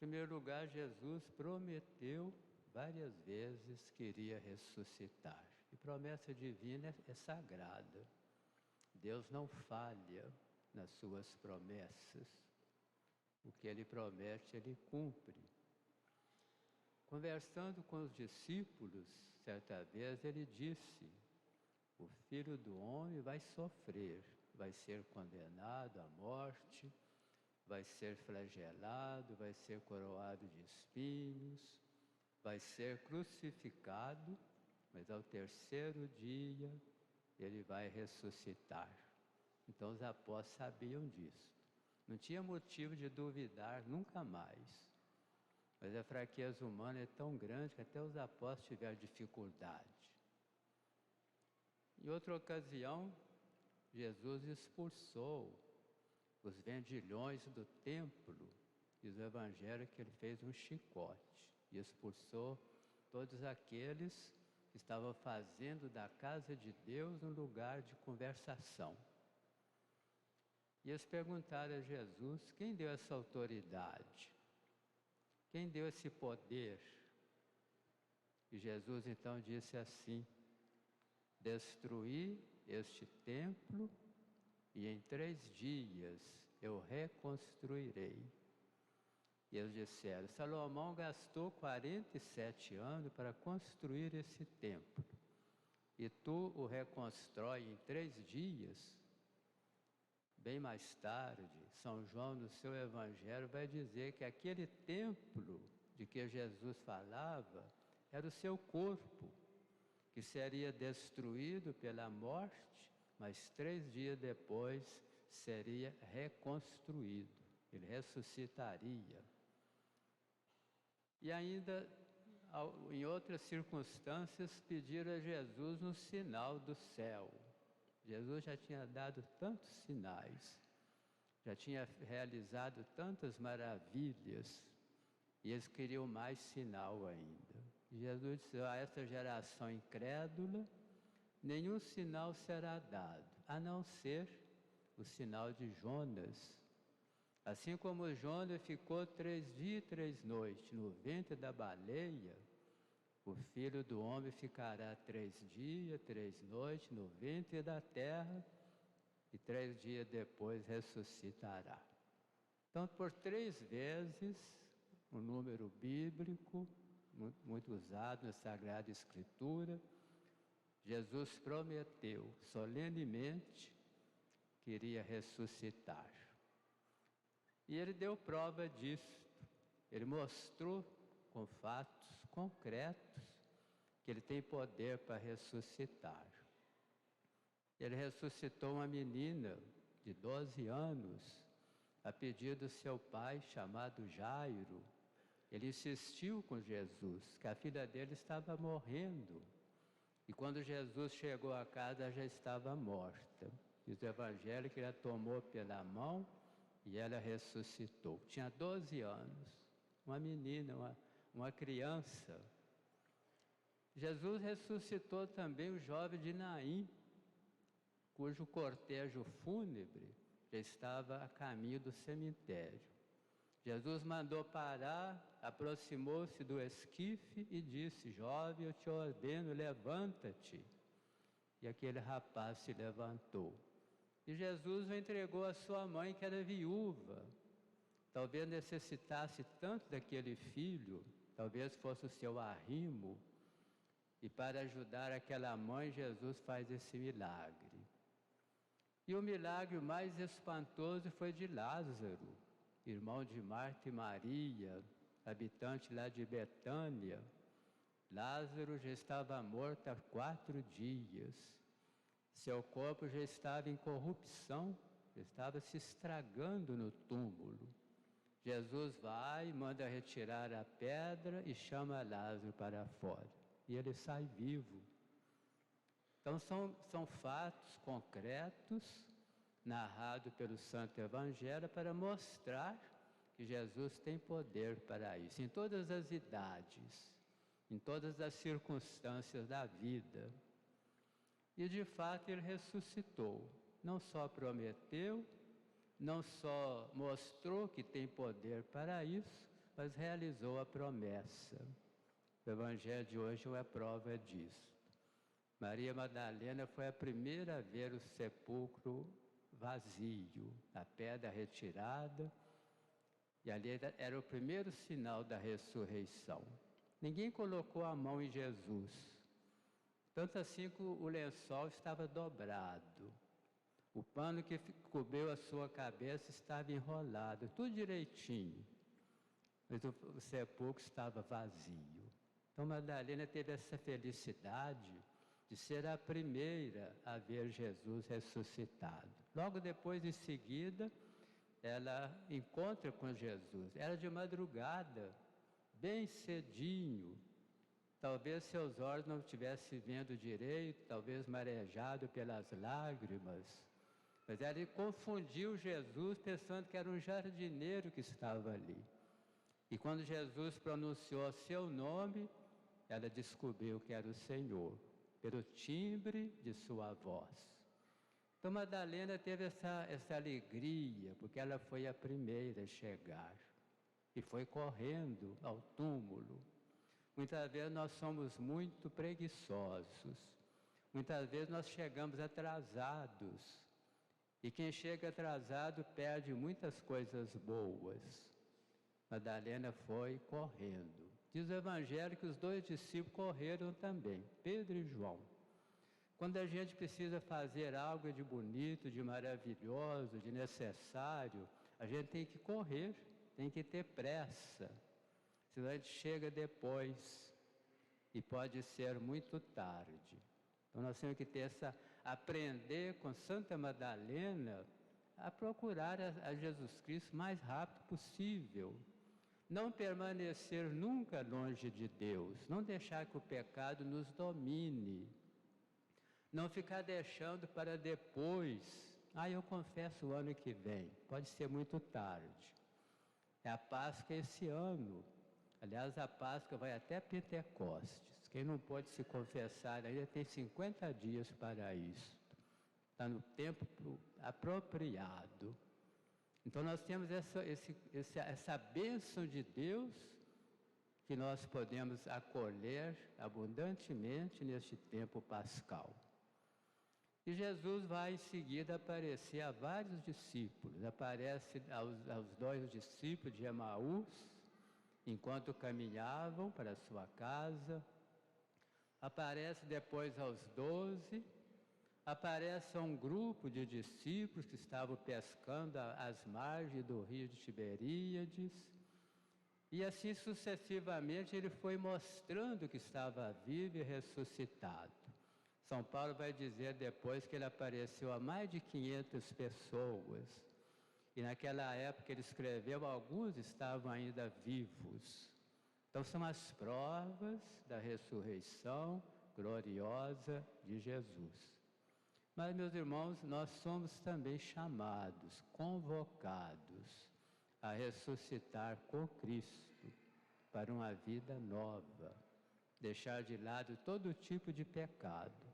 primeiro lugar, Jesus prometeu várias vezes que iria ressuscitar. E promessa divina é sagrada. Deus não falha nas suas promessas. O que Ele promete, Ele cumpre. Conversando com os discípulos, certa vez Ele disse: o Filho do Homem vai sofrer, vai ser condenado à morte, vai ser flagelado, vai ser coroado de espinhos, vai ser crucificado, mas ao terceiro dia Ele vai ressuscitar. Então os apóstolos sabiam disso. Não tinha motivo de duvidar nunca mais. Mas a fraqueza humana é tão grande que até os apóstolos tiveram dificuldade. Em outra ocasião, Jesus expulsou os vendilhões do templo. Diz o Evangelho que Ele fez um chicote e expulsou todos aqueles que estavam fazendo da casa de Deus um lugar de conversação. E eles perguntaram a Jesus: quem deu essa autoridade? Quem deu esse poder? E Jesus então disse assim: destruí este templo e em 3 dias eu reconstruirei. E eles disseram: Salomão gastou 47 anos para construir esse templo, e tu o reconstrói em 3 dias? Bem mais tarde, São João, no seu Evangelho, vai dizer que aquele templo de que Jesus falava era o seu corpo, que seria destruído pela morte, mas 3 dias depois seria reconstruído. Ele ressuscitaria. E ainda, em outras circunstâncias, pediram a Jesus um sinal do céu. Jesus já tinha dado tantos sinais, já tinha realizado tantas maravilhas, e eles queriam mais sinal ainda. E Jesus disse: a essa geração incrédula, nenhum sinal será dado, a não ser o sinal de Jonas. Assim como Jonas ficou 3 dias e 3 noites no ventre da baleia, o Filho do Homem ficará 3 dias, 3 noites no ventre da terra e 3 dias depois ressuscitará. Então, por 3 vezes, um número bíblico, muito usado na Sagrada Escritura, Jesus prometeu solenemente que iria ressuscitar. E Ele deu prova disso. Ele mostrou com fatos concretos que Ele tem poder para ressuscitar. Ele ressuscitou uma menina de 12 anos, a pedido do seu pai, chamado Jairo. Ele insistiu com Jesus, que a filha dele estava morrendo. E quando Jesus chegou a casa, ela já estava morta. Diz o Evangelho que ele a tomou pela mão e ela ressuscitou. Tinha 12 anos, uma menina, uma criança. Jesus ressuscitou também o jovem de Naim, cujo cortejo fúnebre já estava a caminho do cemitério. Jesus mandou parar, aproximou-se do esquife e disse: jovem, eu te ordeno, levanta-te. E aquele rapaz se levantou. E Jesus o entregou à sua mãe, que era viúva. Talvez necessitasse tanto daquele filho, talvez fosse o seu arrimo. E para ajudar aquela mãe, Jesus faz esse milagre. E o milagre mais espantoso foi de Lázaro, irmão de Marta e Maria, habitante lá de Betânia. Lázaro já estava morto há 4 dias. Seu corpo já estava em corrupção, já estava se estragando no túmulo. Jesus vai, manda retirar a pedra e chama Lázaro para fora. E ele sai vivo. Então são fatos concretos, narrados pelo Santo Evangelho, para mostrar que Jesus tem poder para isso, em todas as idades, em todas as circunstâncias da vida. E de fato Ele ressuscitou, não só prometeu, não só mostrou que tem poder para isso, mas realizou a promessa. O Evangelho de hoje é prova disso. Maria Madalena foi a primeira a ver o sepulcro vazio, a pedra retirada, e ali era o primeiro sinal da ressurreição. Ninguém colocou a mão em Jesus, tanto assim que o lençol estava dobrado, o pano que cobriu a sua cabeça estava enrolado, tudo direitinho, mas o sepulcro estava vazio. Então Madalena teve essa felicidade de ser a primeira a ver Jesus ressuscitado. Logo depois, em seguida, ela encontra com Jesus. Era de madrugada, bem cedinho. Talvez seus olhos não estivessem vendo direito, talvez marejado pelas lágrimas. Mas ela confundiu Jesus pensando que era um jardineiro que estava ali. E quando Jesus pronunciou seu nome, ela descobriu que era o Senhor, pelo timbre de sua voz. Então Madalena teve essa alegria, porque ela foi a primeira a chegar. E foi correndo ao túmulo. Muitas vezes nós somos muito preguiçosos. Muitas vezes nós chegamos atrasados. E quem chega atrasado perde muitas coisas boas. Madalena foi correndo. Diz o Evangelho que os 2 discípulos correram também, Pedro e João. Quando a gente precisa fazer algo de bonito, de maravilhoso, de necessário, a gente tem que correr, tem que ter pressa. Senão a gente chega depois e pode ser muito tarde. Então nós temos que aprender com Santa Madalena a procurar a Jesus Cristo o mais rápido possível. Não permanecer nunca longe de Deus, não deixar que o pecado nos domine, não ficar deixando para depois. Eu confesso o ano que vem, pode ser muito tarde. É a Páscoa esse ano. Aliás, a Páscoa vai até Pentecostes. Quem não pode se confessar ainda tem 50 dias para isso. Está no tempo apropriado. Então nós temos essa bênção de Deus que nós podemos acolher abundantemente neste tempo pascal. E Jesus vai em seguida aparecer a vários discípulos. Aparece aos 2 discípulos de Emaús, enquanto caminhavam para a sua casa. Aparece depois aos 12. Aparece um grupo de discípulos que estavam pescando às margens do rio de Tiberíades. E assim sucessivamente ele foi mostrando que estava vivo e ressuscitado. São Paulo vai dizer depois que ele apareceu a mais de 500 pessoas. E naquela época ele escreveu, alguns estavam ainda vivos. Então são as provas da ressurreição gloriosa de Jesus. Mas, meus irmãos, nós somos também chamados, convocados a ressuscitar com Cristo para uma vida nova, deixar de lado todo tipo de pecado.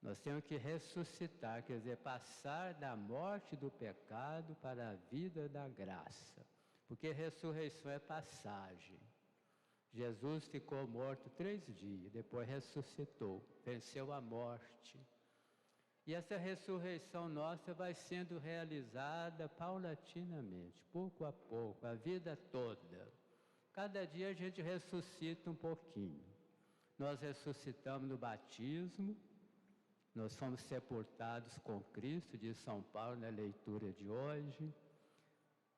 Nós temos que ressuscitar, quer dizer, passar da morte do pecado para a vida da graça, porque ressurreição é passagem. Jesus ficou morto 3 dias, depois ressuscitou, venceu a morte. E essa ressurreição nossa vai sendo realizada paulatinamente, pouco a pouco, a vida toda. Cada dia a gente ressuscita um pouquinho. Nós ressuscitamos no batismo, nós fomos sepultados com Cristo, diz São Paulo na leitura de hoje,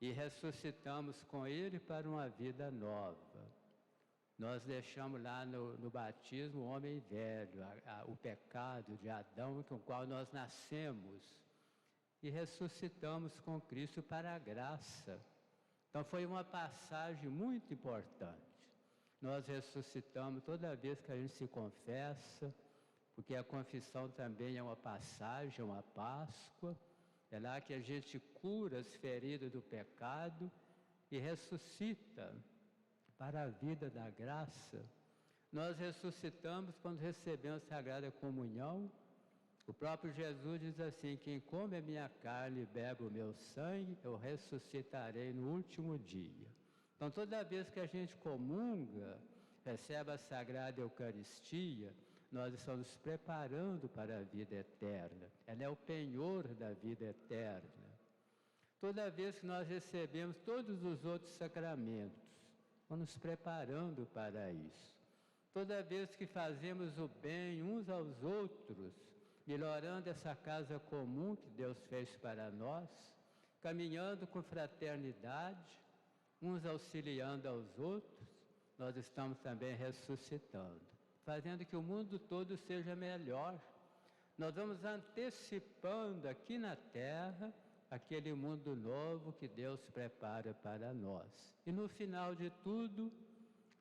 e ressuscitamos com Ele para uma vida nova. Nós deixamos lá no batismo o homem velho, o pecado de Adão, com o qual nós nascemos, e ressuscitamos com Cristo para a graça. Então foi uma passagem muito importante. Nós ressuscitamos toda vez que a gente se confessa, porque a confissão também é uma passagem, é uma Páscoa. É lá que a gente cura as feridas do pecado e ressuscita para a vida da graça. Nós ressuscitamos quando recebemos a Sagrada Comunhão. O próprio Jesus diz assim: quem come a minha carne e bebe o meu sangue, eu ressuscitarei no último dia. Então, toda vez que a gente comunga, recebe a Sagrada Eucaristia, nós estamos nos preparando para a vida eterna. Ela é o penhor da vida eterna. Toda vez que nós recebemos todos os outros sacramentos, vamos nos preparando para isso. Toda vez que fazemos o bem uns aos outros, melhorando essa casa comum que Deus fez para nós, caminhando com fraternidade, uns auxiliando aos outros, nós estamos também ressuscitando, fazendo que o mundo todo seja melhor. Nós vamos antecipando aqui na terra aquele mundo novo que Deus prepara para nós. E no final de tudo,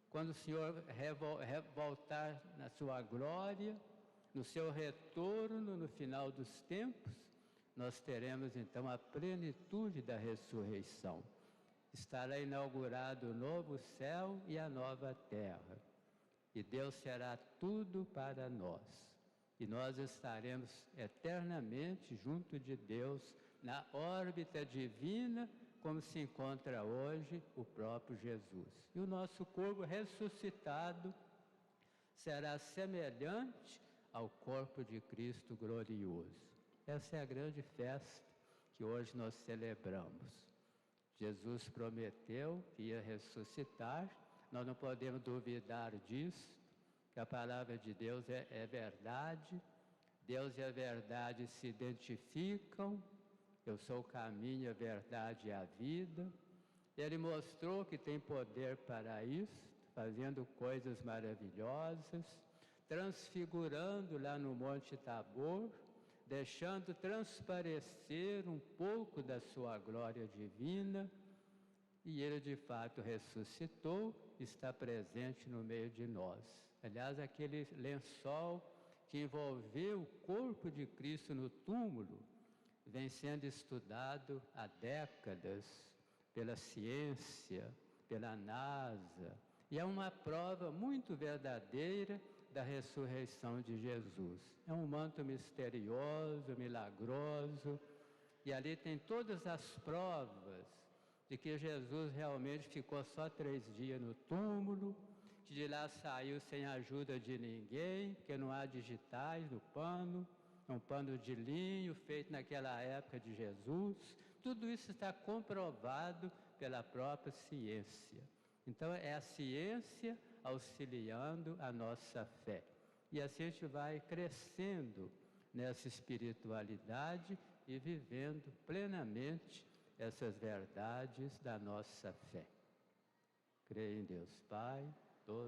quando o Senhor voltar na sua glória, no seu retorno, no final dos tempos, nós teremos então a plenitude da ressurreição. Estará inaugurado o novo céu e a nova terra. E Deus será tudo para nós. E nós estaremos eternamente junto de Deus, na órbita divina, como se encontra hoje o próprio Jesus. E o nosso corpo ressuscitado será semelhante ao corpo de Cristo glorioso. Essa é a grande festa que hoje nós celebramos. Jesus prometeu que ia ressuscitar, nós não podemos duvidar disso, que a palavra de Deus é verdade, Deus e a verdade se identificam, eu sou o caminho, a verdade e a vida. Ele mostrou que tem poder para isso, fazendo coisas maravilhosas, transfigurando lá no Monte Tabor, deixando transparecer um pouco da sua glória divina, e ele de fato ressuscitou, está presente no meio de nós. Aliás, aquele lençol que envolveu o corpo de Cristo no túmulo vem sendo estudado há décadas pela ciência, pela NASA, e é uma prova muito verdadeira da ressurreição de Jesus. É um manto misterioso, milagroso, e ali tem todas as provas de que Jesus realmente ficou só 3 dias no túmulo, que de lá saiu sem a ajuda de ninguém, porque não há digitais no pano, é um pano de linho feito naquela época de Jesus. Tudo isso está comprovado pela própria ciência. Então, é a ciência auxiliando a nossa fé. E assim a gente vai crescendo nessa espiritualidade e vivendo plenamente essas verdades da nossa fé. Creio em Deus Pai, todo